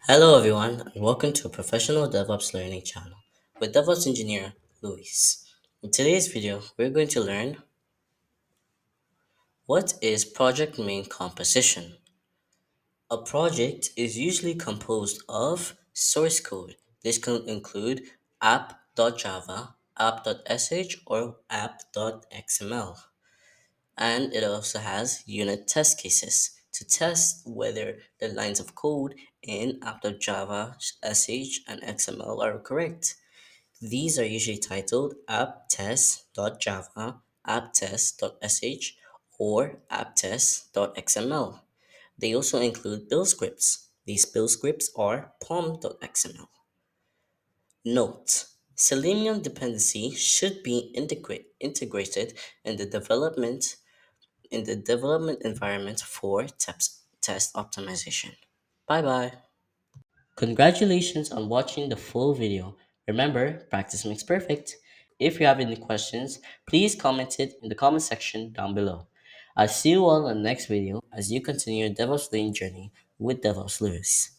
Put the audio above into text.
Hello, everyone, and welcome to a professional DevOps learning channel with DevOps engineer Luis. In today's video, we're going to learn what is project main composition. A project is usually composed of source code. This can include app.java, app.sh, or app.xml. And it also has unit test cases to test whether the lines of code in app.java, sh, and xml are correct. These are usually titled app.test.java, app.test.sh, or app.test.xml. They also include build scripts. These build scripts are pom.xml. Note: Selenium dependency should be integrated in the development environment for test optimization. Bye bye. Congratulations on watching the full video. Remember, practice makes perfect. If you have any questions, please comment it in the comment section down below. I'll see you all in the next video as you continue your DevOps learning journey with DevOps Lewis.